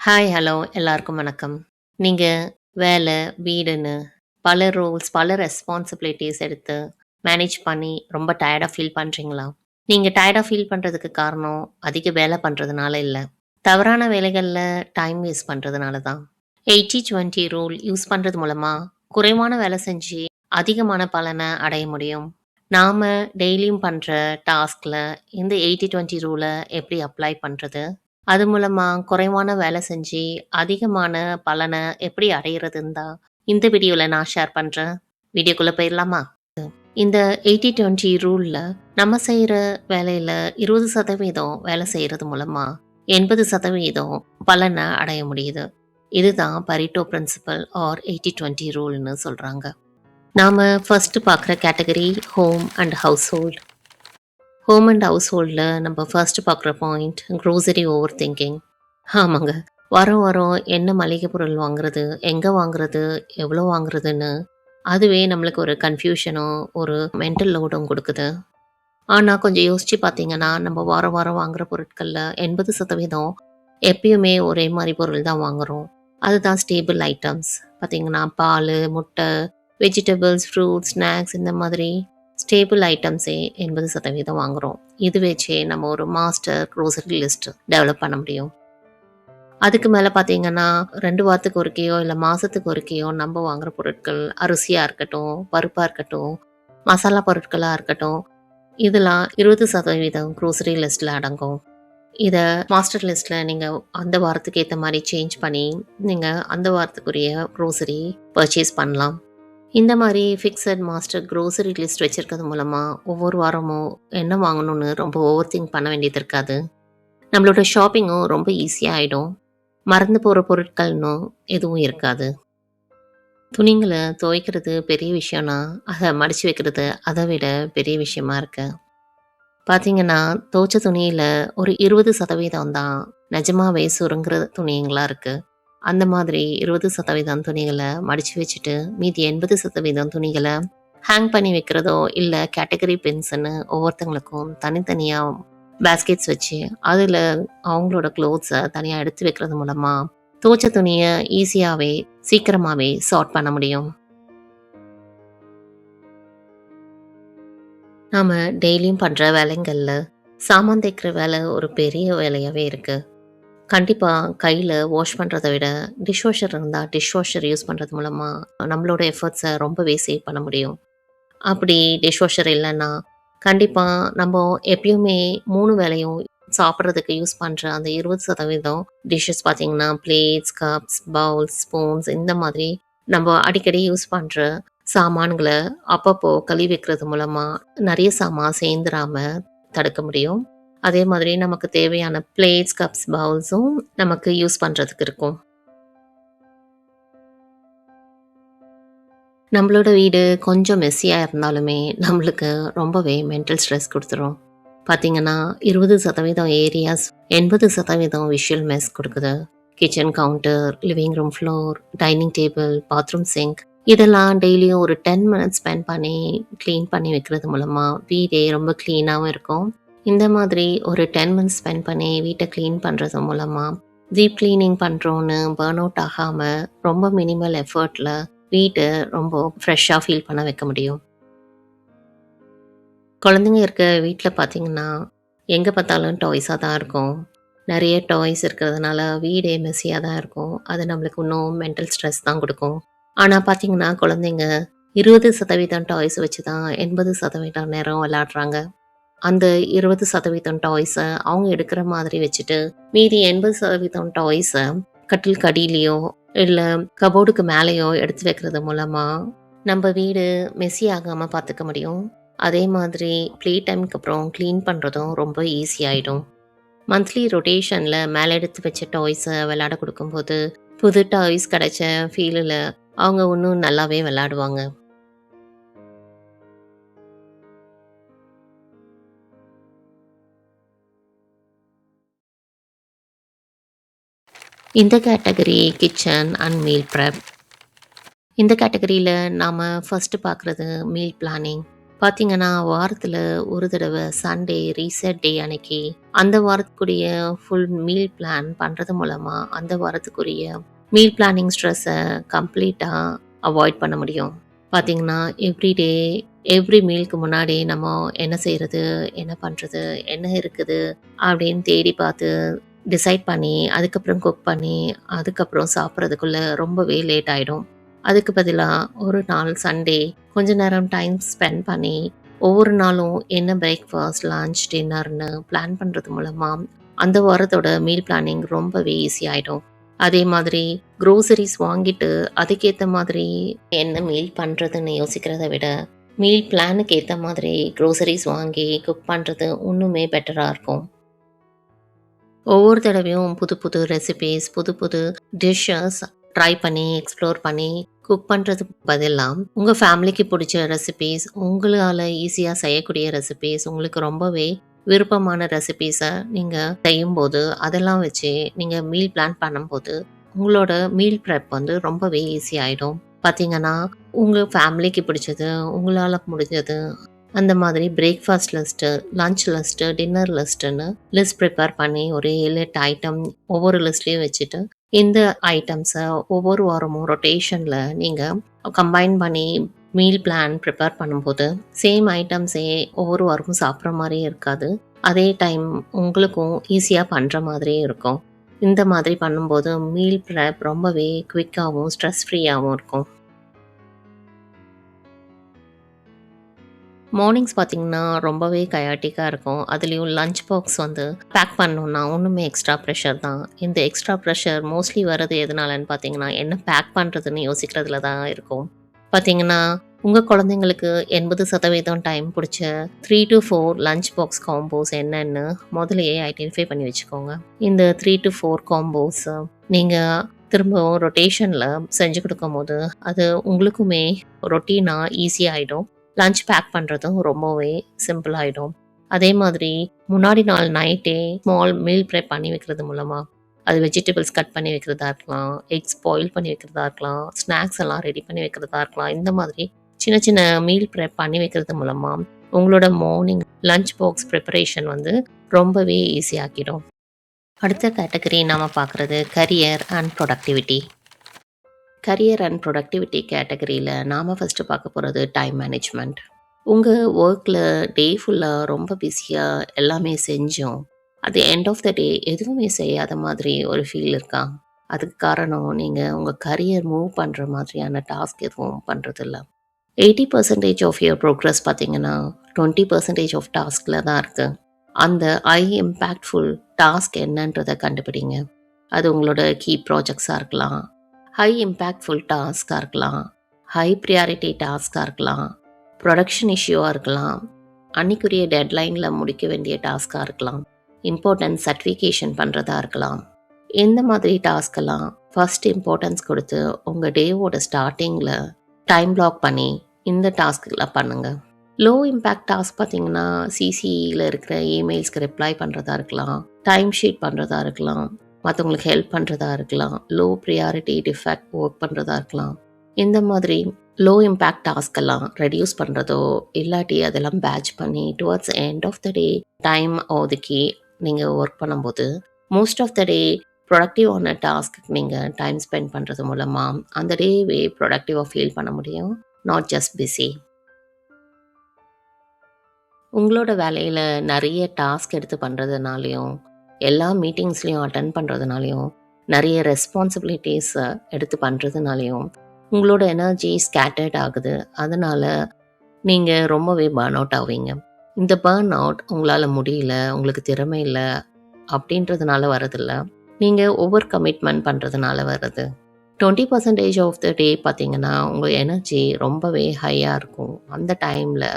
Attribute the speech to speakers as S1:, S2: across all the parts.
S1: Hi, hello எல்லாருக்கும் வணக்கம். நீங்க வேலை, வீடுன்னு பல ரோல்ஸ், பல ரெஸ்பான்சிபிலிட்டீஸ் எடுத்து மேனேஜ் பண்ணி ரொம்ப டயர்டா ஃபீல் பண்றீங்களா? நீங்க டயர்டா ஃபீல் பண்றதுக்கு காரணம் அதிக வேலை பண்றதுனால இல்ல. தவறான வேலைகள்ல டைம் வேஸ்ட் பண்றதுனால தான். 80-20 ரூல் யூஸ் பண்றது மூலமா குறைவான வேலை செஞ்சு அதிகமான பலன அடைய முடியும். நாம டெய்லியும் பண்ற டாஸ்க்ல இந்த 80-20 ரூல எப்படி அப்ளை பண்றது? அது மூலமா குறைவான வேலை செஞ்சு, அதிகமான பலன எப்படி அடையறதுன்னு தான் இந்த வீடியோல நான் ஷேர் பண்றேன். வீடியோக்குள்ள போயிரலாமா? இந்த 80-20 ரூல்ல நம்ம செய்ற வேலையில 20% வேலை செய்றது மூலமா 80% பலன அடைய முடியுது. இதுதான் பரீட்டோ பிரின்சிபல் ஆர் 80-20 ரூல்னு சொல்றாங்க. நாம ஃபர்ஸ்ட் பார்க்குற category home and household. Home and ஹவுஸ்ஹோல்டில் நம்ம ஃபர்ஸ்ட் பார்க்குற பாயிண்ட் க்ரோசரி ஓவர் திங்கிங். ஆமாங்க, வாரம் வாரம் என்ன மளிகை பொருள் வாங்குறது, எங்கே வாங்குறது, எவ்வளோ வாங்குறதுன்னு அதுவே நம்மளுக்கு ஒரு கன்ஃபியூஷனும் ஒரு மென்டல் லோடும் கொடுக்குது. ஆனால் கொஞ்சம் யோசித்து பார்த்தீங்கன்னா நம்ம வாரம் வாரம் வாங்குற பொருட்களில் 80% எப்பயுமே ஒரே மாதிரி பொருள் தான் வாங்குகிறோம். அதுதான் ஸ்டேபிள் ஐட்டம்ஸ். பார்த்தீங்கன்னா பால், முட்டை, வெஜிடபிள்ஸ், ஃப்ரூட்ஸ், ஸ்நாக்ஸ் இந்த மாதிரி ஸ்டேபிள் ஐட்டம்ஸே 80% வாங்குகிறோம். இது வச்சே நம்ம ஒரு மாஸ்டர் க்ரோசரி லிஸ்ட் டெவலப் பண்ண முடியும். அதுக்கு மேலே பார்த்தீங்கன்னா 2 வாரத்துக்கு ஒருக்கையோ இல்லை மாதத்துக்கு ஒருக்கையோ நம்ம வாங்குகிற பொருட்கள் அரிசியாக இருக்கட்டும், பருப்பாக இருக்கட்டும், மசாலா பொருட்களாக இருக்கட்டும், இதெல்லாம் 20% க்ரோசரி லிஸ்ட்டில் அடங்கும். இதை மாஸ்டர் லிஸ்ட்டில் நீங்கள் அந்த வாரத்துக்கு ஏற்ற மாதிரி சேஞ்ச் பண்ணி நீங்கள் அந்த வாரத்துக்குரிய க்ரோசரி பர்ச்சேஸ் பண்ணலாம். இந்த மாதிரி ஃபிக்ஸட் மாஸ்டர் க்ரோசரி லிஸ்ட் வச்சுருக்கிறது மூலமாக ஒவ்வொரு வாரமும் என்ன வாங்கணும்னு ரொம்ப ஓவர் திங்க் பண்ண வேண்டியது இருக்காது. நம்மளோட ஷாப்பிங்கும் ரொம்ப ஈஸியாக ஆகிடும். மறந்து போகிற பொருட்கள்னும் எதுவும் இருக்காது. துணிங்களை துவைக்கிறது பெரிய விஷயம்னா அதை மடித்து வைக்கிறது அதை விட பெரிய விஷயமா இருக்கு. பார்த்தீங்கன்னா துவைச்ச துணியில் ஒரு 20% தான் நிஜமாவே சுருங்குற துணிங்களாக இருக்குது. அந்த மாதிரி 20% துணிகளை மடித்து வச்சுட்டு மீதி 80% துணிகளை ஹேங் பண்ணி வைக்கிறதோ இல்லை கேட்டகரி பின்ஸ்ன்னு ஒவ்வொருத்தங்களுக்கும் தனித்தனியாக பேஸ்கெட்ஸ் வச்சு அதில் அவங்களோட க்ளோத்ஸை தனியாக எடுத்து வைக்கிறது மூலமாக துவைச்ச துணியை ஈஸியாகவே சீக்கிரமாகவே சார்ட் பண்ண முடியும். நாம் டெய்லியும் பண்ணுற வேலைங்களில் சாமான் தைக்கிற வேலை ஒரு பெரிய வேலையாகவே இருக்குது. கண்டிப்பாக கையில் வாஷ் பண்ணுறதை விட டிஷ் வாஷர் இருந்தால் டிஷ் வாஷர் யூஸ் பண்ணுறது மூலமாக நம்மளோட எஃபர்ட்ஸை ரொம்பவே சேவ் பண்ண முடியும். அப்படி டிஷ் வாஷர் இல்லைன்னா கண்டிப்பாக நம்ம எப்பயுமே 3 வேளையும் சாப்பிட்றதுக்கு யூஸ் பண்ணுற அந்த 20% டிஷ்ஷஸ் பார்த்திங்கன்னா பிளேட்ஸ், கப்ஸ், பவுல்ஸ், ஸ்பூன்ஸ் இந்த மாதிரி நம்ம அடிக்கடி யூஸ் பண்ணுற சாமான்களை அப்பப்போ கழுவி வைக்கிறது மூலமாக நிறைய சாமான் சேர்ந்துடாமல் தடுக்க முடியும். அதே மாதிரி நமக்கு தேவையான பிளேட்ஸ், கப்ஸ், பவுல்ஸும் நமக்கு யூஸ் பண்ணுறதுக்கு இருக்கும். நம்மளோட வீடு கொஞ்சம் மெஸ்ஸியாக இருந்தாலுமே நம்மளுக்கு ரொம்பவே மென்டல் ஸ்ட்ரெஸ் கொடுத்துரும். பார்த்திங்கன்னா 20% ஏரியாஸ் 80% விஷுவல் மெஸ் கொடுக்குது. Kitchen counter, living room floor, dining table, bathroom sink இதெல்லாம் டெய்லியும் ஒரு 10 மினிட்ஸ் ஸ்பெண்ட் பண்ணி க்ளீன் பண்ணி வைக்கிறது மூலமாக வீடே ரொம்ப க்ளீனாகவும் இருக்கும். இந்த மாதிரி ஒரு 10 மினிட்ஸ் ஸ்பெண்ட் பண்ணி வீட்டை க்ளீன் பண்ணுறது மூலமாக டீப் க்ளீனிங் பண்ணுறோன்னு பர்ன் அவுட் ஆகாமல் ரொம்ப மினிமல் எஃபர்ட்டில் வீட்டை ரொம்ப ஃப்ரெஷ்ஷாக ஃபீல் பண்ண வைக்க முடியும். குழந்தைங்க இருக்க வீட்டில் பார்த்திங்கன்னா எங்கே பார்த்தாலும் டாய்ஸாக தான் இருக்கும். நிறைய டாய்ஸ் இருக்கிறதுனால வீடே மெஸ்ஸியாக தான் இருக்கும். அது நம்மளுக்கு இன்னும் மென்டல் ஸ்ட்ரெஸ் தான் கொடுக்கும். ஆனால் பார்த்திங்கன்னா குழந்தைங்க 20% டாய்ஸ் வச்சு தான் 80% நேரம் விளையாடுறாங்க. அந்த 20% டாய்ஸை அவங்க எடுக்கிற மாதிரி வச்சுட்டு மீதி 80% டாய்ஸை கட்டில் கடியிலையோ இல்லை கபோர்டுக்கு மேலேயோ எடுத்து வைக்கிறது மூலமாக நம்ம வீடு மெஸ்ஸி ஆகாமல் பார்த்துக்க முடியும். அதே மாதிரி ப்ளே டைமுக்கு அப்புறம் க்ளீன் பண்ணுறதும் ரொம்ப ஈஸியாகிடும். மந்த்லி ரொட்டேஷனில் மேலே எடுத்து வச்ச டாய்ஸை விளையாட கொடுக்கும்போது புது டாய்ஸ் கிடைச்ச ஃபீலில் அவங்க இன்னும் நல்லாவே விளையாடுவாங்க. இந்த category kitchen and meal prep. இந்த கேட்டகரியில் நாம் ஃபஸ்ட்டு பார்க்குறது மீல் பிளானிங். பார்த்தீங்கன்னா, வாரத்துல ஒரு தடவ சண்டே, ரீசெட் டே அன்னைக்கு, அந்த வாரத்துக்குரிய ஃபுல் மீல் பிளான் பண்றது மூலமா, அந்த வாரத்துக்குரிய மீல் பிளானிங் ஸ்ட்ரெஸ்ஸ கம்ப்ளீட்டா அவாய்ட் பண்ண முடியும். பார்த்தீங்கன்னா, எவ்ரி டே, எவ்ரி மீல்க்கு முன்னாடி நம்ம என்ன செய்றது? என்ன பண்றது? என்ன இருக்குது? அப்படின்னு தேடி பார்த்து, டிசைட் பண்ணி, அதுக்கப்புறம் குக் பண்ணி, அதுக்கப்புறம் சாப்பிடுறதுக்குள்ள ரொம்பவே லேட் ஆயிடும். அதுக்கு பதிலா ஒரு நாள் சண்டே கொஞ்ச நேரம் டைம் ஸ்பெண்ட் பண்ணி, ஒவ்வொரு நாளும் என்ன பிரேக்ஃபாஸ்ட், லஞ்ச், டின்னர்ன்னு பிளான் பண்றது மூலமா, அந்த வாரத்தோட மீல் பிளானிங் ரொம்பவே ஈஸி ஆயிடும். அதே மாதிரி குரோசரிஸ் வாங்கிட்டு, அதுக்கேத்த மாதிரி என்ன மீல் பண்றதுன்னு யோசிக்கிறத விட, மீல் பிளானுக்கு ஏத்த மாதிரி குரோசரிஸ் வாங்கி குக் பண்றது இன்னுமே பெட்டரா இருக்கும். ஒவ்வொரு தடவையும் புது புது ரெசிபீஸ், புது புது டிஷ்ஷஸ் ட்ரை பண்ணி, எக்ஸ்ப்ளோர் பண்ணி, குக் பண்றதுக்கு பதிலா, உங்க ஃபேமிலிக்கு புடிச்ச ரெசிபீஸ், உங்களால ஈஸியா செய்யக்கூடிய ரெசிபீஸ், உங்களுக்கு ரொம்பவே விருப்பமான ரெசிபீஸ நீங்க செய்யும்போது, அதெல்லாம் வச்சு நீங்க மீல் பிளான் பண்ணும்போது, உங்களோட மீல் ப்ரெப் வந்து ரொம்பவே ஈஸி ஆயிடும். பார்த்தீங்கன்னா, உங்க ஃபேமிலிக்கு பிடிச்சது, உங்களால முடிஞ்சது, அந்த மாதிரி breakfast list, lunch list, dinner லிஸ்ட்டுன்னு லிஸ்ட் ப்ரிப்பேர் பண்ணி ஒரு 7, 8 ஐட்டம் ஒவ்வொரு லிஸ்ட்லயும் வச்சுட்டு, இந்த ஐட்டம்ஸ ஒவ்வொரு வாரமும் ரொட்டேஷன்ல நீங்க கம்பைன் பண்ணி மீல் பிளான் ப்ரிப்பேர் பண்ணும்போது, சேம் ஐட்டம்ஸே ஒவ்வொரு வாரமும் சாப்பிடுற மாரியே இருக்காது. அதே டைம் உங்களுக்கும் ஈஸியா பண்ற மாதிரியே இருக்கும். இந்த மாதிரி பண்ணும்போது மீல் ப்ரெப் ரொம்பவே குயிக்காவும், ஸ்ட்ரெஸ் ஃப்ரீயாவும் இருக்கும். மார்னிங்ஸ் பார்த்தீங்கன்னா, ரொம்பவே கயாட்டிக்கா இருக்கும். அதுலயும் லஞ்ச் பாக்ஸ் வந்து பேக் பண்ணணும்னா, இன்னுமே எக்ஸ்ட்ரா ப்ரெஷர் தான். இந்த எக்ஸ்ட்ரா ப்ரெஷர் மோஸ்ட்லி வரது எதனாலன்னு பார்த்தீங்கன்னா, என்ன பேக் பண்றதுன்னு யோசிக்கிறதுல தான் இருக்கும். பார்த்தீங்கன்னா, உங்க குழந்தைங்களுக்கு 80% டைம் புடிச்ச 3 to 4 லஞ்ச் பாக்ஸ் காம்போஸ் என்னன்னு முதல்லயே ஐடென்டிஃபை பண்ணி வச்சுக்கோங்க. இந்த 3 to 4 காம்போஸ் நீங்க திரும்பவும் ரொட்டேஷன்ல செஞ்சு குடுக்கும்போது, அது உங்களுக்குமே ரொட்டீனா ஈஸி ஆயிடும். லஞ்ச் பேக் பண்ணுறதும் ரொம்பவே சிம்பிள் ஆயிடும். அதே மாதிரி முன்னாடி நாள் நைட்டே ஸ்மால் மீல் ப்ரெப் பண்ணி வைக்கிறது மூலமா, அது வெஜிடபிள்ஸ் கட் பண்ணி வைக்கிறதா இருக்கலாம், எக்ஸ் பாயில் பண்ணி வைக்கிறதா இருக்கலாம், ஸ்நாக்ஸ் எல்லாம் ரெடி பண்ணி வைக்கிறதா இருக்கலாம். இந்த மாதிரி சின்ன சின்ன மீல் ப்ரெப் பண்ணி வைக்கிறது மூலமா, உங்களோட மார்னிங் லஞ்ச் பாக்ஸ் ப்ரிப்பரேஷன் வந்து ரொம்பவே ஈஸி ஆக்கிடும். அடுத்த கேட்டகரி நாம பார்க்குறது career and productivity. Career and productivity கேட்டகரியில் நாம் ஃபஸ்ட்டு பார்க்க போகிறது டைம் மேனேஜ்மெண்ட். உங்கள் ஒர்க்கில் டே ஃபுல்லாக ரொம்ப பிஸியாக எல்லாமே செஞ்சோம், அது எண்ட் ஆஃப் த டே எதுவுமே செய்யாத மாதிரி ஒரு ஃபீல் இருக்கா? அதுக்கு காரணம் நீங்கள் உங்கள் கரியர் மூவ் பண்ணுற மாதிரியான டாஸ்க் எதுவும் பண்ணுறதில்ல. 80% ஆஃப் யுவர் ப்ரோக்ரஸ் பார்த்தீங்கன்னா 20% ஆஃப் டாஸ்கில் தான் இருக்குது. அந்த ஐ இம்பேக்ட்ஃபுல் டாஸ்க் என்னன்றதை கண்டுபிடிங்க. அது உங்களோட கீ ப்ராஜெக்ட்ஸாக இருக்கலாம், ஹை இம்பேக்ட்ஃபுல் டாஸ்காக இருக்கலாம், ஹை ப்ரியாரிட்டி டாஸ்காக இருக்கலாம், ப்ரொடக்ஷன் இஷ்யூவாக இருக்கலாம், அன்னைக்குரிய டெட்லைனில் முடிக்க வேண்டிய டாஸ்காக இருக்கலாம், இம்பார்ட்டன்ஸ் சர்டிஃபிகேஷன் பண்ணுறதா இருக்கலாம். இந்த மாதிரி டாஸ்கெல்லாம் ஃபர்ஸ்ட் இம்பார்ட்டன்ஸ் கொடுத்து உங்கள் டேவோட ஸ்டார்டிங்கில் டைம் பிளாக் பண்ணி இந்த டாஸ்க்கெல்லாம் பண்ணுங்கள். லோ இம்பேக்ட் டாஸ்க் பார்த்தீங்கன்னா சிசியில் இருக்கிற இமெயில்ஸ்க்கு ரிப்ளை பண்ணுறதா இருக்கலாம், டைம் ஷீட் பண்ணுறதா இருக்கலாம், மற்றவங்களுக்கு ஹெல்ப் பண்ணுறதா இருக்கலாம், லோ ப்ரியாரிட்டி டிஃபெக்ட் ஒர்க் பண்ணுறதா இருக்கலாம். இந்த மாதிரி லோ இம்பேக்ட் டாஸ்கெல்லாம் ரெடியூஸ் பண்ணுறதோ இல்லாட்டி அதெல்லாம் பேட்ச் பண்ணி towards end of the day time ஒதுக்கி நீங்கள் ஒர்க் பண்ணும்போது மோஸ்ட் ஆஃப் த டே ப்ரொடக்டிவான டாஸ்க்கு நீங்கள் டைம் ஸ்பெண்ட் பண்ணுறது மூலமாக அந்த டேவே ப்ரொடக்டிவாக ஃபீல் பண்ண முடியும், நாட் ஜஸ்ட் பிஸி. உங்களோட வேலையில் நிறைய டாஸ்க் எடுத்து பண்ணுறதுனாலையும், எல்லா மீட்டிங்ஸ்லையும் அட்டன் பண்ணுறதுனாலையும், நிறைய ரெஸ்பான்சிபிலிட்டிஸை எடுத்து பண்ணுறதுனாலையும் உங்களோட எனர்ஜி ஸ்கேட்டர்ட் ஆகுது. அதனால் நீங்கள் ரொம்பவே பர்ன் அவுட் ஆவீங்க. இந்த பர்ன் அவுட் உங்களால் முடியல, உங்களுக்கு திறமை இல்லை அப்படின்றதுனால வரதில்ல, நீங்கள் ஓவர் கமிட்மெண்ட் பண்ணுறதுனால வருது. 20% ஆஃப் த டே பார்த்தீங்கன்னா உங்கள் எனர்ஜி ரொம்பவே ஹையாக இருக்கும். அந்த டைமில்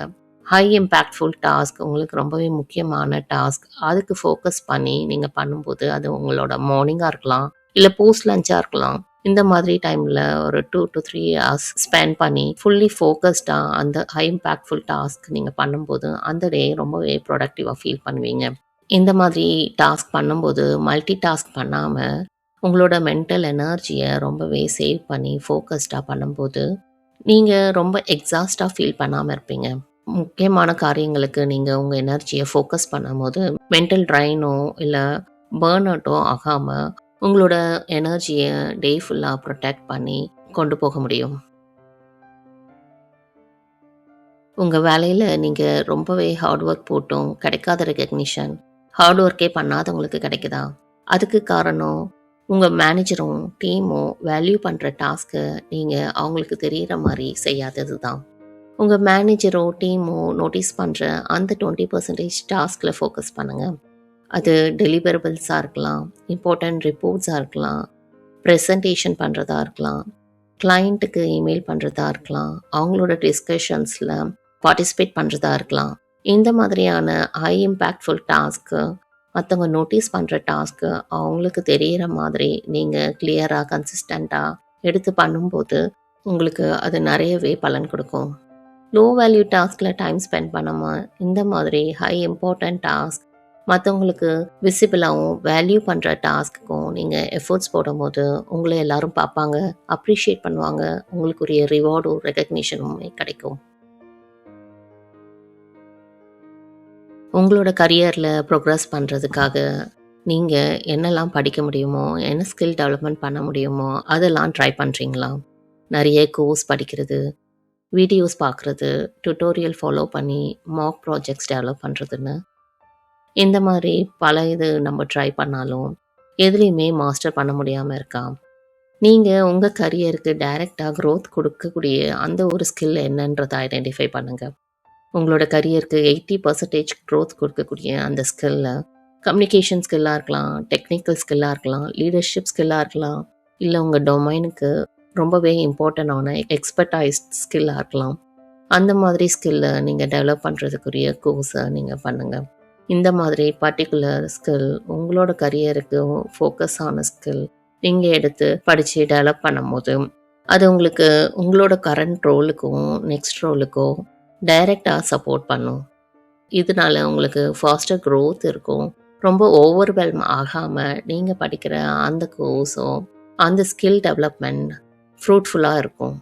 S1: ஹை இம்பேக்ட்ஃபுல் டாஸ்க், உங்களுக்கு ரொம்பவே முக்கியமான டாஸ்க், அதுக்கு ஃபோக்கஸ் பண்ணி நீங்கள் பண்ணும்போது அது உங்களோட மார்னிங்காக இருக்கலாம், இல்லை போஸ்ட் லஞ்சாக இருக்கலாம். இந்த மாதிரி டைமில் ஒரு 2 to 3 hours ஸ்பெண்ட் பண்ணி ஃபுல்லி ஃபோக்கஸ்டாக அந்த ஹை இம்பேக்ட்ஃபுல் டாஸ்க் நீங்கள் பண்ணும்போது அந்த டே ரொம்பவே ப்ரொடக்டிவாக ஃபீல் பண்ணுவீங்க. இந்த மாதிரி டாஸ்க் பண்ணும்போது மல்டி டாஸ்க் பண்ணாமல் உங்களோட மென்டல் எனர்ஜியை ரொம்பவே சேவ் பண்ணி ஃபோக்கஸ்டாக பண்ணும்போது நீங்கள் ரொம்ப எக்ஸாஸ்டாக ஃபீல் பண்ணாமல் இருப்பீங்க. முக்கியமான காரியங்களுக்கு நீங்கள் உங்கள் எனர்ஜியை ஃபோக்கஸ் பண்ணும்போது மென்டல் ட்ரைனோ இல்லை பேர்ன் அவுட்டோ ஆகாமல் உங்களோட எனர்ஜியை டே ஃபுல்லாக ப்ரொடெக்ட் பண்ணி கொண்டு போக முடியும். உங்கள் வேலையில் நீங்கள் ரொம்பவே ஹார்ட் ஒர்க் போட்டும் கிடைக்காத ரெகக்னிஷன் ஹார்ட் ஒர்க்கே பண்ணாதவங்களுக்கு கிடைக்குதா? அதுக்கு காரணம் உங்கள் மேனேஜரும் டீமும் வேல்யூ பண்ணுற டாஸ்க்கை நீங்கள் அவங்களுக்கு தெரிகிற மாதிரி செய்யாதது தான். உங்கள் மேனேஜரோ டீமோ நோட்டீஸ் பண்ணுற அந்த 20% டாஸ்கில் ஃபோக்கஸ் பண்ணுங்கள். அது டெலிவரபிள்ஸாக இருக்கலாம், இம்பார்ட்டண்ட் ரிப்போர்ட்ஸாக இருக்கலாம், ப்ரெசன்டேஷன் பண்ணுறதா இருக்கலாம், கிளைண்ட்டுக்கு இமெயில் பண்ணுறதா இருக்கலாம், அவங்களோட டிஸ்கஷன்ஸில் பார்ட்டிசிபேட் பண்ணுறதா இருக்கலாம். இந்த மாதிரியான ஹை இம்பேக்ட்ஃபுல் டாஸ்க்கு மற்றவங்க நோட்டீஸ் பண்ணுற டாஸ்க்கு அவங்களுக்கு தெரிகிற மாதிரி நீங்கள் கிளியராக கன்சிஸ்டண்ட்டாக எடுத்து பண்ணும்போது உங்களுக்கு அது நிறையவே பலன் கொடுக்கும். லோ வேல்யூ டாஸ்கில் டைம் ஸ்பெண்ட் பண்ணாமல் இந்த மாதிரி ஹை இம்பார்ட்டண்ட் டாஸ்க் மற்றவங்களுக்கு விசிபிளாகவும் வேல்யூ பண்ணுற டாஸ்க்குக்கும் நீங்கள் எஃபர்ட்ஸ் போடும்போது உங்களை எல்லாரும் பார்ப்பாங்க, அப்ரிஷியேட் பண்ணுவாங்க, உங்களுக்குரிய ரிவார்டும் ரெகக்னிஷனுமே கிடைக்கும். உங்களோட கரியரில் ப்ரோக்ரஸ் பண்ணுறதுக்காக நீங்கள் என்னெல்லாம் படிக்க முடியுமோ, என்ன ஸ்கில் டெவலப்மெண்ட் பண்ண முடியுமோ அதெல்லாம் ட்ரை பண்ணுறீங்களா? நிறைய கோர்ஸ் படிக்கிறது, வீடியோஸ் பார்க்குறது, டுட்டோரியல் ஃபாலோ பண்ணி மாக் ப்ராஜெக்ட்ஸ் டெவலப் பண்ணுறதுன்னு இந்த மாதிரி பல இது நம்ம ட்ரை பண்ணாலும் எதுலேயுமே மாஸ்டர் பண்ண முடியாமல் இருக்கா? நீங்கள் உங்கள் கரியருக்கு டைரெக்டாக க்ரோத் கொடுக்கக்கூடிய அந்த ஒரு ஸ்கில் என்னன்றதை ஐடென்டிஃபை பண்ணுங்கள். உங்களோட கரியருக்கு 80% க்ரோத் கொடுக்கக்கூடிய அந்த ஸ்கில்ல கம்யூனிகேஷன் ஸ்கில்லாக இருக்கலாம், டெக்னிக்கல் ஸ்கில்லாக இருக்கலாம், லீடர்ஷிப் ஸ்கில்லாக இருக்கலாம், இல்லை உங்கள் டொமைனுக்கு ரொம்பவே இம்பார்ட்டண்டான எக்ஸ்பர்டைஸ்ட் ஸ்கில்லாக இருக்கலாம். அந்த மாதிரி ஸ்கில்லை நீங்கள் டெவலப் பண்ணுறதுக்குரிய கோர்ஸை நீங்கள் பண்ணுங்கள். இந்த மாதிரி பர்டிகுலர் ஸ்கில் உங்களோட கரியருக்கு ஃபோக்கஸ் ஆன ஸ்கில் நீங்கள் எடுத்து படித்து டெவலப் பண்ணும் போது அது உங்களுக்கு உங்களோட கரண்ட் ரோலுக்கும் நெக்ஸ்ட் ரோலுக்கும் டைரெக்டாக சப்போர்ட் பண்ணும். இதனால உங்களுக்கு ஃபாஸ்டர் க்ரோத் இருக்கும். ரொம்ப ஓவர்வெல்ம் ஆகாமல் நீங்கள் படிக்கிற அந்த கோர்ஸும் அந்த ஸ்கில் டெவலப்மெண்ட் ஃப்ரூட்ஃபுல்லாக இருக்கும்.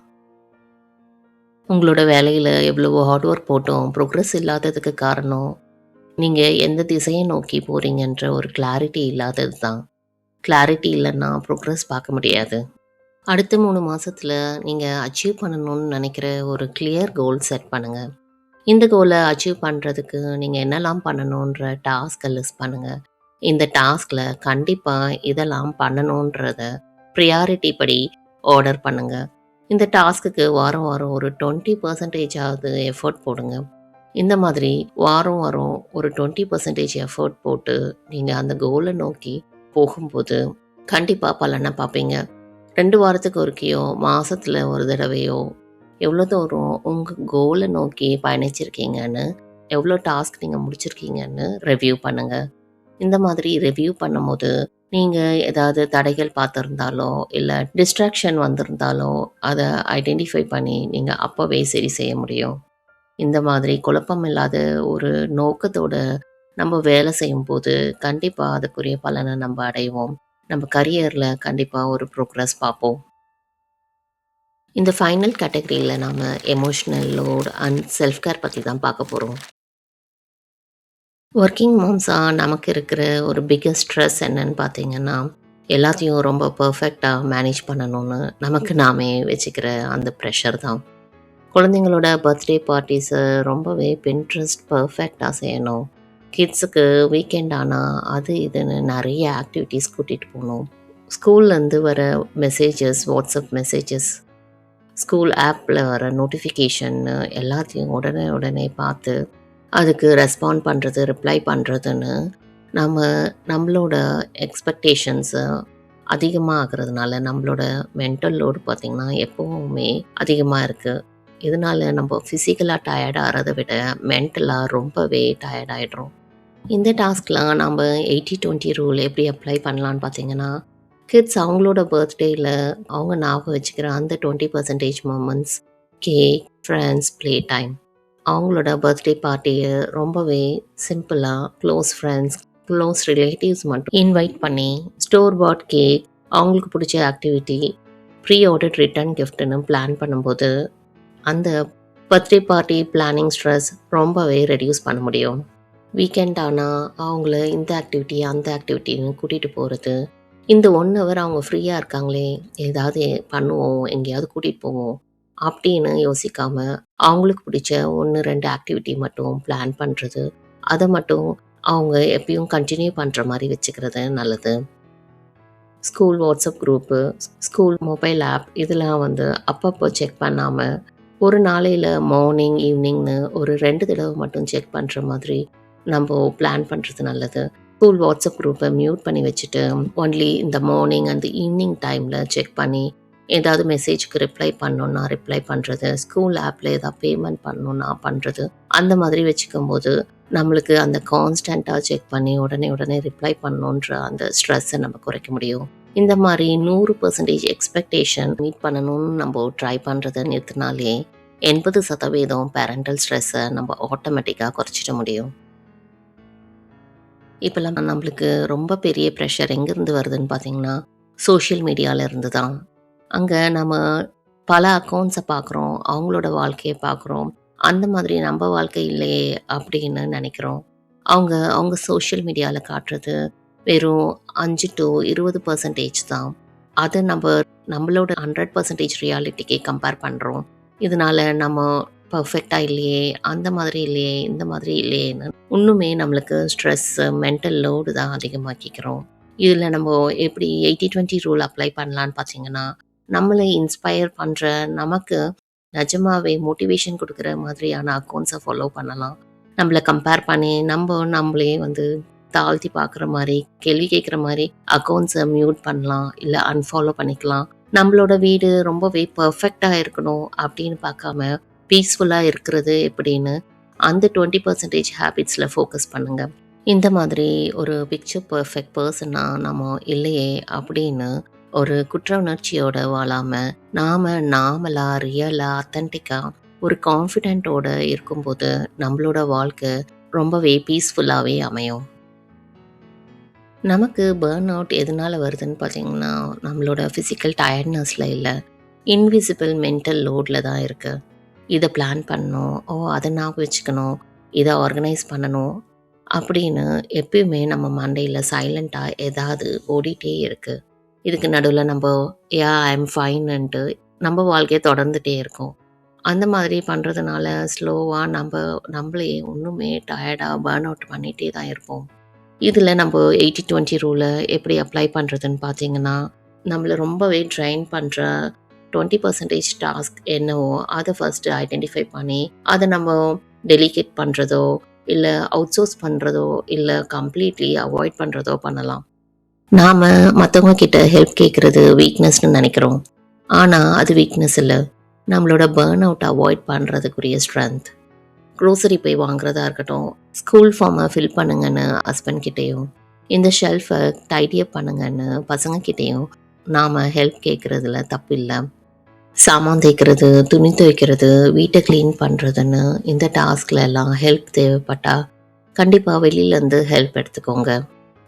S1: உங்களோட வேலையில் எவ்வளவோ ஹார்ட் ஒர்க் போட்டோம் ப்ரோக்ரஸ் இல்லாததுக்கு காரணம் நீங்கள் எந்த திசையை நோக்கி போகிறீங்கன்ற ஒரு கிளாரிட்டி இல்லாதது தான். கிளாரிட்டி இல்லைன்னா ப்ரோக்ரஸ் பார்க்க முடியாது. அடுத்த 3 மாதத்தில் நீங்கள் அச்சீவ் பண்ணணும்னு நினைக்கிற ஒரு கிளியர் கோல் செட் பண்ணுங்கள். இந்த கோலை அச்சீவ் பண்ணுறதுக்கு நீங்கள் என்னெல்லாம் பண்ணணுன்ற டாஸ்க்கை லிஸ்ட் பண்ணுங்கள். இந்த டாஸ்கில் கண்டிப்பாக இதெல்லாம் பண்ணணுன்றத ப்ரியாரிட்டி படி ஆர்டர் பண்ணுங்கள். இந்த டாஸ்க்குக்கு வாரம் வாரம் ஒரு 20% எஃபர்ட் போடுங்க. இந்த மாதிரி வாரம் வாரம் ஒரு 20% எஃபர்ட் போட்டு நீங்கள் அந்த கோலை நோக்கி போகும்போது கண்டிப்பாக பலனை பார்ப்பீங்க. 2 வாரத்துக்கு ஒருக்கையோ மாதத்தில் ஒரு தடவையோ எவ்வளோ தூரம் உங்கள் கோலை நோக்கி பயணிச்சிருக்கீங்கன்னு, எவ்வளோ டாஸ்க் நீங்கள் முடிச்சிருக்கீங்கன்னு ரிவ்யூ பண்ணுங்கள். இந்த மாதிரி ரிவ்யூ பண்ணும்போது நீங்கள் ஏதாவது தடைகள் பார்த்துருந்தாலோ இல்லை டிஸ்ட்ராக்ஷன் வந்திருந்தாலோ அதை ஐடென்டிஃபை பண்ணி நீங்கள் அப்போவே சரி செய்ய முடியும். இந்த மாதிரி குழப்பம் இல்லாத ஒரு நோக்கத்தோட நம்ம வேலை செய்யும்போது கண்டிப்பாக அதுக்குரிய பலனை நம்ம அடைவோம். நம்ம கரியரில் கண்டிப்பாக ஒரு ப்ரோக்ரஸ் பார்ப்போம். இந்த ஃபைனல் கேட்டகரியில் நாம் emotional load and self care பற்றி தான் பார்க்க போகிறோம். ஒர்க்கிங் மாம்ஸாக நமக்கு இருக்கிற ஒரு பிக்கஸ்ட் ஸ்ட்ரெஸ் என்னன்னு பார்த்தீங்கன்னா, எல்லாத்தையும் ரொம்ப பர்ஃபெக்டாக மேனேஜ் பண்ணணும்னு நமக்கு நாமே வச்சுக்கிற அந்த ப்ரெஷர் தான். குழந்தைங்களோட பர்த்டே பார்ட்டிஸை ரொம்பவே பின்ட்ரெஸ்ட் பர்ஃபெக்டாக செய்யணும். கிட்ஸுக்கு வீக்கெண்ட் ஆனால் அது இதுன்னு நிறைய ஆக்டிவிட்டீஸ் கூட்டிகிட்டு போகணும். ஸ்கூல்லேருந்து வர மெசேஜஸ், வாட்ஸ்அப் மெசேஜஸ், ஸ்கூல் ஆப்பில் வர நோட்டிஃபிகேஷன் எல்லாத்தையும் உடனே பார்த்து அதுக்கு ரெஸ்பாண்ட் பண்ணுறது, ரிப்ளை பண்ணுறதுன்னு நம்மளோட எக்ஸ்பெக்டேஷன்ஸு அதிகமாக ஆகிறதுனால நம்மளோட மென்டல் லோடு பார்த்திங்கன்னா எப்போவுமே அதிகமாக இருக்குது. இதனால் நம்ம ஃபிசிக்கலாக டயர்ட் ஆகிறத விட மென்டலாக ரொம்பவே டயர்ட் ஆகிடுறோம். இந்த டாஸ்க்லாம் நம்ம 80-20 ரூல் எப்படி அப்ளை பண்ணலான்னு பார்த்தீங்கன்னா, கிட்ஸ் அவங்களோட பர்த்டேயில் அவங்க ஞாபகம் வச்சுக்கிற அந்த 20% moments, cake, friends, play time, அவங்களோட பர்த்டே பார்ட்டியை ரொம்பவே சிம்பிளாக க்ளோஸ் ஃப்ரெண்ட்ஸ், க்ளோஸ் ரிலேட்டிவ்ஸ் மட்டும் இன்வைட் பண்ணி ஸ்டோர் பாட் கேக், அவங்களுக்கு பிடிச்ச ஆக்டிவிட்டி, ப்ரீ ஆர்டர் ரிட்டர்ன் கிஃப்ட்டுன்னு பிளான் பண்ணும்போது அந்த பர்த்டே பார்ட்டி பிளானிங் ஸ்ட்ரெஸ் ரொம்பவே ரெடியூஸ் பண்ண முடியும். வீக்கெண்ட் ஆனால் அவங்கள இந்த ஆக்டிவிட்டி அந்த ஆக்டிவிட்டின்னு கூட்டிகிட்டு போகிறது, இந்த 1 ஹவர் அவங்க ஃப்ரீயாக இருக்காங்களே ஏதாவது பண்ணுவோம், எங்கேயாவது கூட்டிகிட்டு போவோம் அப்படின்னு யோசிக்காம அவங்களுக்கு பிடிச்ச 1 2 ஆக்டிவிட்டி மட்டும் பிளான் பண்ணுறது, அதை மட்டும் அவங்க எப்பயும் கண்டினியூ பண்ணுற மாதிரி வச்சுக்கிறது நல்லது. School WhatsApp group, school mobile app இதெல்லாம் அப்பப்போ செக் பண்ணாமல் ஒரு நாளையில் மார்னிங் ஈவினிங்னு ஒரு 2 தடவை மட்டும் செக் பண்ணுற மாதிரி நம்ம பிளான் பண்ணுறது நல்லது. ஸ்கூல் வாட்ஸ்அப் குரூப்பை மியூட் பண்ணி வச்சுட்டு ஒன்லி இந்த மார்னிங் அந்த ஈவினிங் டைமில் செக் பண்ணி ஏதாவது மெசேஜ்க்கு ரிப்ளை பண்ணணுன்னா ரிப்ளை பண்ணுறது, ஸ்கூல் ஆப்பில் ஏதாவது பேமெண்ட் பண்ணணுன்னா பண்ணுறது, அந்த மாதிரி வச்சுக்கும் போது நம்மளுக்கு அந்த கான்ஸ்டண்ட்டாக செக் பண்ணி உடனே ரிப்ளை பண்ணணுன்ற அந்த ஸ்ட்ரெஸ்ஸை நம்ம குறைக்க முடியும். இந்த மாதிரி 100% எக்ஸ்பெக்டேஷன் மீட் பண்ணணும்னு நம்ம ட்ரை பண்ணுறதை நிறுத்தினாலே 80% பேரண்டல் ஸ்ட்ரெஸ்ஸை நம்ம ஆட்டோமேட்டிக்காக குறைச்சிட முடியும். இப்போல்லாம் நம்மளுக்கு ரொம்ப பெரிய ப்ரெஷர் எங்கேருந்து வருதுன்னு பார்த்தீங்கன்னா சோஷியல் மீடியாவில் இருந்து தான். அங்கே நம்ம பல அக்கௌண்ட்ஸை பார்க்குறோம், அவங்களோட வாழ்க்கையை பார்க்குறோம், அந்த மாதிரி நம்ம வாழ்க்கை இல்லையே அப்படின்னு நினைக்கிறோம். அவங்க சோஷியல் மீடியாவில் காட்டுறது வெறும் 5 to 20% தான். அதை நம்மளோட 100% ரியாலிட்டிக்கே கம்பேர் பண்ணுறோம். இதனால நம்ம பர்ஃபெக்டாக இல்லையே, அந்த மாதிரி இல்லையே, இந்த மாதிரி இல்லையேன்னு இன்னுமே நம்மளுக்கு ஸ்ட்ரெஸ்ஸு மென்டல் லோடு தான் அதிகமாக்கிக்கிறோம். இதில் நம்ம எப்படி 80-20 ரூல் அப்ளை பண்ணலான்னு பார்த்தீங்கன்னா, நம்மளை இன்ஸ்பயர் பண்ணுற, நமக்கு நிஜமாவே மோட்டிவேஷன் கொடுக்குற மாதிரியான அக்கௌண்ட்ஸை ஃபாலோ பண்ணலாம். நம்மளை கம்பேர் பண்ணி நம்மளே தாழ்த்தி பார்க்குற மாதிரி, கேள்வி கேட்குற மாதிரி அக்கௌண்ட்ஸை மியூட் பண்ணலாம், இல்லை அன்ஃபாலோ பண்ணிக்கலாம். நம்மளோட வீடு ரொம்பவே பர்ஃபெக்டாக இருக்கணும் அப்படின்னு பார்க்காம பீஸ்ஃபுல்லாக இருக்கிறது எப்படின்னு அந்த 20% ஹேபிட்ஸில் ஃபோக்கஸ் பண்ணுங்கள். இந்த மாதிரி ஒரு பிக்சர் பர்ஃபெக்ட் பர்சனாக நம்ம இல்லையே அப்படின்னு ஒரு குற்ற உணர்ச்சியோட வாழாமல் நாமளாக ரியலாக அத்தன்டிக்காக ஒரு கான்ஃபிடென்ட்டோட இருக்கும்போது நம்மளோட வாழ்க்கை ரொம்பவே பீஸ்ஃபுல்லாகவே அமையும். நமக்கு பர்ன் அவுட் எதனால் வருதுன்னு பார்த்தீங்கன்னா, நம்மளோட ஃபிசிக்கல் டயர்ட்னஸில் இல்லை, இன்விசிபிள் மென்டல் லோடில் தான் இருக்குது. இதை பிளான் பண்ணணும், அதை ஞாபகம் வச்சுக்கணும், இதை ஆர்கனைஸ் பண்ணணும் அப்படின்னு எப்பயுமே நம்ம மண்டையில் சைலண்ட்டாக ஏதாவது ஓடிட்டே இருக்குது. இதுக்கு நடுவில் நம்ம ஐம் ஃபைன்ன்ட்டு நம்ம வாழ்க்கையை தொடர்ந்துகிட்டே இருக்கோம். அந்த மாதிரி பண்ணுறதுனால ஸ்லோவாக நம்மளே ஒன்றுமே டயர்டாக பர்ன் அவுட் பண்ணிகிட்டே தான் இருப்போம். இதில் நம்ம 80-20 ரூலை எப்படி அப்ளை பண்ணுறதுன்னு பார்த்தீங்கன்னா, நம்மளை ரொம்பவே ட்ரைன் பண்ணுற 20% டாஸ்க் என்னவோ அதை ஃபஸ்ட்டு ஐடென்டிஃபை பண்ணி அதை நம்ம டெலிகேட் பண்ணுறதோ, இல்லை அவுட் சோர்ஸ் பண்ணுறதோ, இல்லை கம்ப்ளீட்லி அவாய்ட் பண்ணுறதோ பண்ணலாம். நாம் மற்றவங்க கிட்ட ஹெல்ப் கேட்குறது வீக்னஸ்னு நினைக்கிறோம். ஆனால் அது வீக்னஸ் இல்லை, நம்மளோட பர்ன் அவுட் அவாய்ட் பண்ணுறதுக்குரிய ஸ்ட்ரென்த். க்ரோசரி போய் வாங்குறதா இருக்கட்டும், ஸ்கூல் ஃபார்மை ஃபில் பண்ணுங்கன்னு ஹஸ்பண்ட் கிட்டேயும், இந்த ஷெல்ஃபை டைடியப் பண்ணுங்கன்னு பசங்கக்கிட்டேயும் நாம் ஹெல்ப் கேட்குறதுல தப்பு இல்லை. சாமான் தேய்க்கிறது, துணி துவைக்கிறது, வீட்டை க்ளீன் பண்ணுறதுன்னு இந்த டாஸ்கில் எல்லாம் ஹெல்ப் தேவைப்பட்டால் கண்டிப்பாக வெளியிலேருந்து ஹெல்ப் எடுத்துக்கோங்க.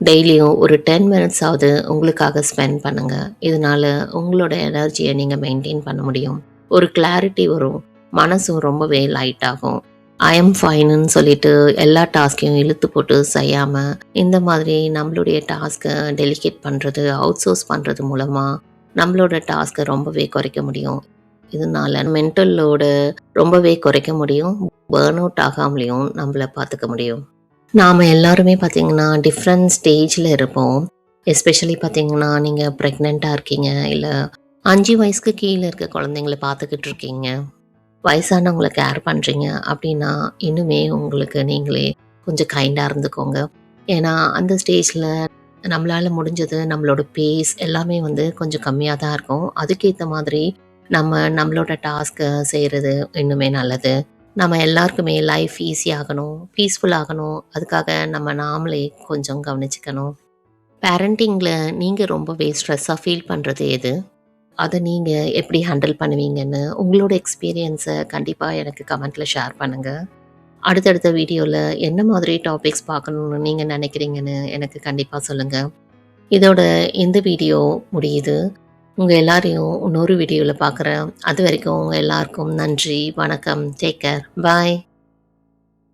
S1: டெய்லியும் ஒரு 10 minutes ஆவது உங்களுக்காக ஸ்பெண்ட் பண்ணுங்கள். இதனால் உங்களோட எனர்ஜியை நீங்கள் மெயின்டைன் பண்ண முடியும். ஒரு கிளாரிட்டி வரும், மனசும் ரொம்பவே லைட் ஆகும். ஐ எம் ஃபைனுன்னு சொல்லிட்டு எல்லா டாஸ்கையும் இழுத்து போட்டு செய்யாமல் இந்த மாதிரி நம்மளுடைய டாஸ்க்கை டெலிகேட் பண்ணுறது, அவுட் சோர்ஸ் பண்ணுறது மூலமாக நம்மளோட டாஸ்க்கை ரொம்பவே குறைக்க முடியும். இதனால மென்டல் லோடு ரொம்பவே குறைக்க முடியும், பர்ன் அவுட் ஆகாமலேயும் நம்மளை பார்த்துக்க முடியும். நாம் எல்லாருமே பார்த்திங்கன்னா டிஃப்ரெண்ட் ஸ்டேஜில் இருப்போம். எஸ்பெஷலி பார்த்திங்கன்னா நீங்கள் ப்ரெக்னெண்ட்டாக இருக்கீங்க, இல்லை 5 வயசுக்கு கீழே இருக்க குழந்தைங்கள பார்த்துக்கிட்டு இருக்கீங்க, வயசானவங்களை கேர் பண்ணுறீங்க அப்படின்னா இன்னுமே உங்களுக்கு நீங்களே கொஞ்சம் கைண்டாக இருந்துக்கோங்க. ஏன்னா அந்த ஸ்டேஜில் நம்மளால் முடிஞ்சது நம்மளோட பேஸ் எல்லாமே கொஞ்சம் கம்மியாக தான் இருக்கும். அதுக்கேற்ற மாதிரி நம்மளோட டாஸ்க்கை செய்கிறது இன்னுமே நல்லது. நம்ம எல்லாருக்குமே லைஃப் ஈஸியாகணும், பீஸ்ஃபுல் ஆகணும், அதுக்காக நாமளே கொஞ்சம் கவனிச்சுக்கணும். பேரண்டிங்கில் நீங்கள் ரொம்பவே ஸ்ட்ரெஸ்ஸாக ஃபீல் பண்ணுறது எது? அதை நீங்கள் எப்படி ஹேண்டில் பண்ணுவீங்கன்னு உங்களோட எக்ஸ்பீரியன்ஸை கண்டிப்பாக எனக்கு கமெண்ட்டில் ஷேர் பண்ணுங்கள். அடுத்தடுத்த வீடியோவில் என்ன மாதிரி டாபிக்ஸ் பார்க்கணுன்னு நீங்கள் நினைக்கிறீங்கன்னு எனக்கு கண்டிப்பாக சொல்லுங்கள். இதோட இந்த வீடியோ முடியுது. உங்க எல்லாரையும் இன்னொரு வீடியோல பார்க்குறேன். அது வரைக்கும் உங்க எல்லாருக்கும் நன்றி, வணக்கம். Take care. பாய்.